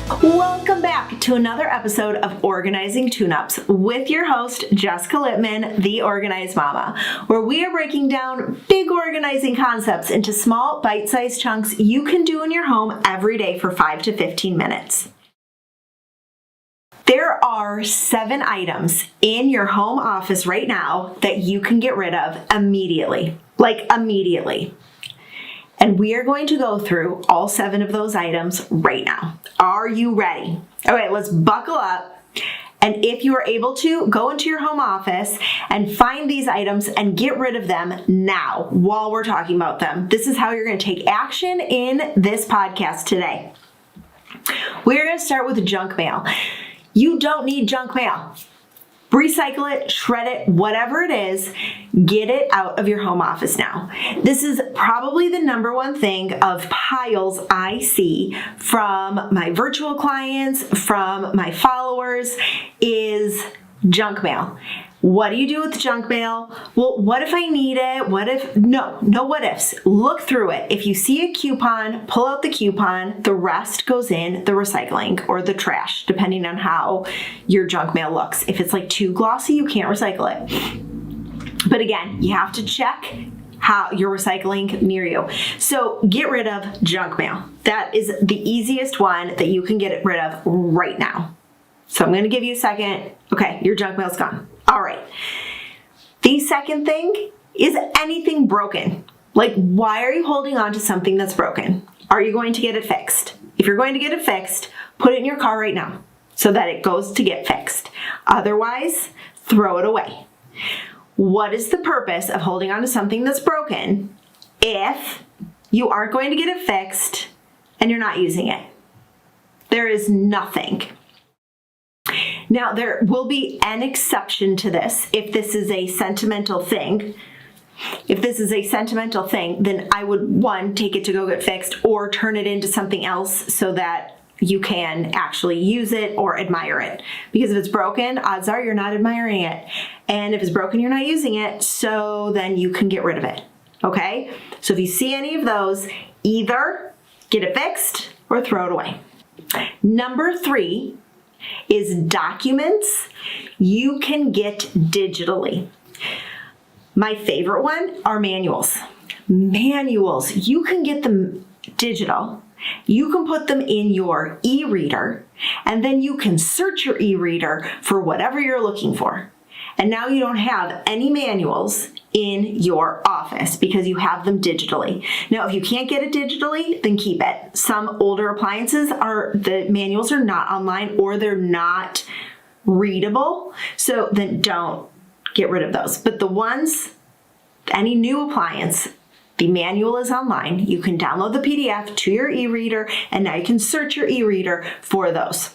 Welcome back to another episode of Organizing Tune-Ups with your host, Jessica Littman, the Organized Mama, where we are breaking down big organizing concepts into small, bite-sized chunks you can do in your home every day for 5 to 15 minutes. There are 7 items in your home office right now that you can get rid of immediately, immediately. And we are going to go through all 7 of those items right now. Are you ready? Okay, let's buckle up. And if you are able to, go into your home office and find these items and get rid of them now while we're talking about them. This is how you're going to take action in this podcast today. We're going to start with junk mail. You don't need junk mail. Recycle it, shred it, whatever it is, get it out of your home office now. This is probably the number one thing of piles I see from my virtual clients, from my followers, is junk mail. What do you do with junk mail? Well, what if I need it? What if? No what ifs. Look through it. If you see a coupon, pull out the coupon. The rest goes in the recycling or the trash, depending on how your junk mail looks. If it's like too glossy, you can't recycle it. But again, you have to check how your recycling near you. So get rid of junk mail. That is the easiest one that you can get rid of right now. So I'm going to give you a second. Okay, your junk mail's gone. All right. The second thing is anything broken. Like, why are you holding on to something that's broken? Are you going to get it fixed? If you're going to get it fixed, put it in your car right now so that it goes to get fixed. Otherwise, throw it away. What is the purpose of holding on to something that's broken if you aren't going to get it fixed and you're not using it? There is nothing. Now, there will be an exception to this if this is a sentimental thing. If this is a sentimental thing, then I would, 1, take it to go get fixed or turn it into something else so that you can actually use it or admire it. Because if it's broken, odds are you're not admiring it. And if it's broken, you're not using it, so then you can get rid of it. Okay? So if you see any of those, either get it fixed or throw it away. Number 3 is documents you can get digitally. My favorite one are manuals. Manuals, you can get them digital. You can put them in your e-reader, and then you can search your e-reader for whatever you're looking for. And now you don't have any manuals in your office because you have them digitally. Now, if you can't get it digitally, then keep it. Some older appliances the manuals are not online or they're not readable. So then don't get rid of those. But the ones, any new appliance, the manual is online. You can download the PDF to your e-reader, and now you can search your e-reader for those.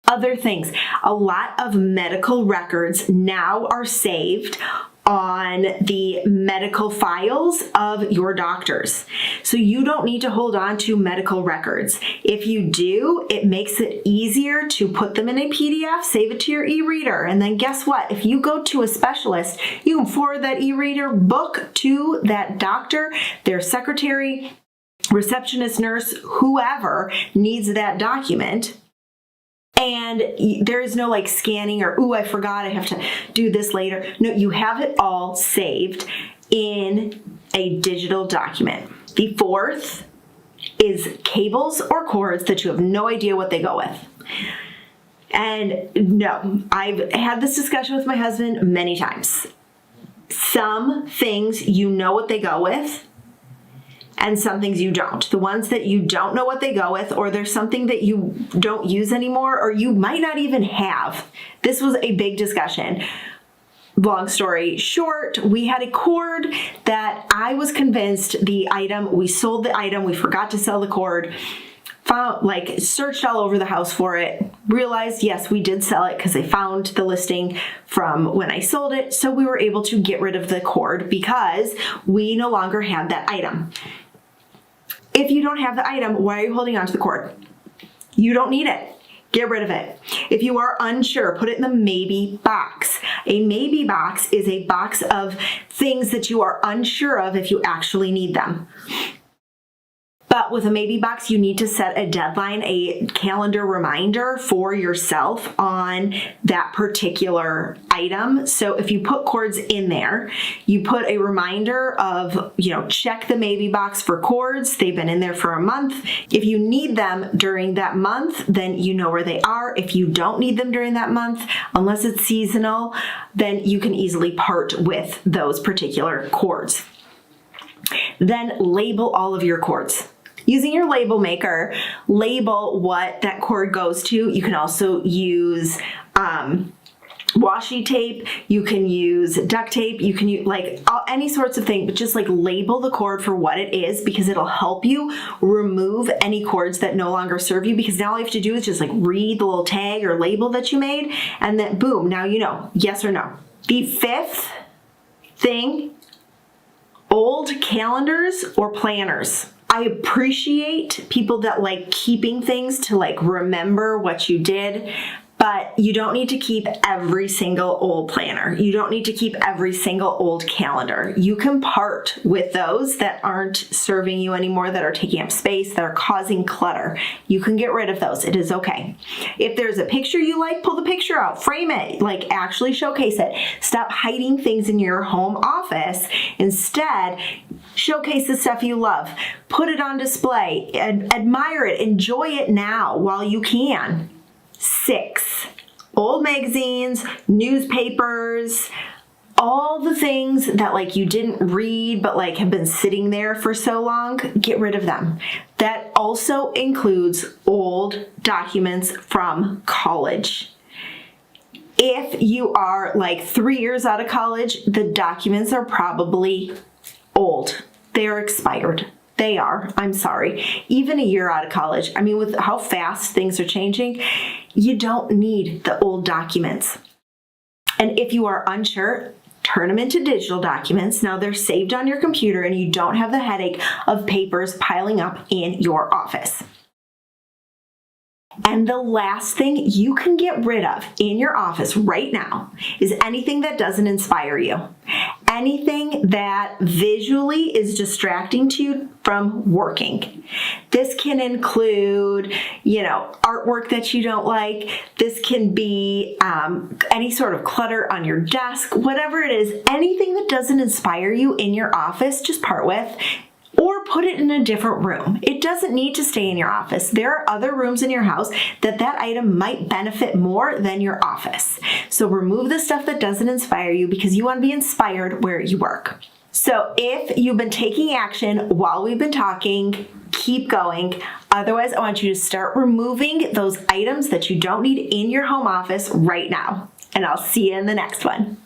Other things, a lot of medical records now are saved on the medical files of your doctors. So you don't need to hold on to medical records. If you do, it makes it easier to put them in a PDF, save it to your e-reader, and then guess what? If you go to a specialist, you can forward that e-reader book to that doctor, their secretary, receptionist, nurse, whoever needs that document. And there is no scanning or, I forgot, I have to do this later. No, you have it all saved in a digital document. The 4th is cables or cords that you have no idea what they go with. And no, I've had this discussion with my husband many times. Some things you know what they go with, and some things you don't. The ones that you don't know what they go with, or there's something that you don't use anymore, or you might not even have. This was a big discussion. Long story short, we had a cord that I was convinced we sold the item, we forgot to sell the cord. Searched all over the house for it, realized, yes, we did sell it because they found the listing from when I sold it. So we were able to get rid of the cord because we no longer had that item. If you don't have the item, why are you holding on to the cord? You don't need it. Get rid of it. If you are unsure, put it in the maybe box. A maybe box is a box of things that you are unsure of if you actually need them. But with a maybe box, you need to set a deadline, a calendar reminder for yourself on that particular item. So if you put cords in there, you put a reminder of, check the maybe box for cords. They've been in there for a month. If you need them during that month, then you know where they are. If you don't need them during that month, unless it's seasonal, then you can easily part with those particular cords. Then label all of your cords. Using your label maker, label what that cord goes to. You can also use washi tape, you can use duct tape, you can use any sorts of thing, but just label the cord for what it is, because it'll help you remove any cords that no longer serve you, because now all you have to do is just read the little tag or label that you made, and then boom, now you know, yes or no. The fifth thing, old calendars or planners. I appreciate people that like keeping things to remember what you did, but you don't need to keep every single old planner. You don't need to keep every single old calendar. You can part with those that aren't serving you anymore, that are taking up space, that are causing clutter. You can get rid of those. It is okay. If there's a picture you like, pull the picture out, frame it, actually showcase it. Stop hiding things in your home office. Instead, showcase the stuff you love. Put it on display, admire it, enjoy it now while you can. 6, old magazines, newspapers, all the things that you didn't read but have been sitting there for so long, get rid of them. That also includes old documents from college. If you are 3 years out of college, the documents are probably old. They're expired. They are. I'm sorry. Even a year out of college, with how fast things are changing, you don't need the old documents. And if you are unsure, turn them into digital documents. Now they're saved on your computer and you don't have the headache of papers piling up in your office. And the last thing you can get rid of in your office right now is anything that doesn't inspire you. Anything that visually is distracting to you from working. This can include, artwork that you don't like. This can be any sort of clutter on your desk, whatever it is, anything that doesn't inspire you in your office, just part with. Or put it in a different room. It doesn't need to stay in your office. There are other rooms in your house that item might benefit more than your office. So remove the stuff that doesn't inspire you, because you want to be inspired where you work. So if you've been taking action while we've been talking, keep going. Otherwise, I want you to start removing those items that you don't need in your home office right now. And I'll see you in the next one.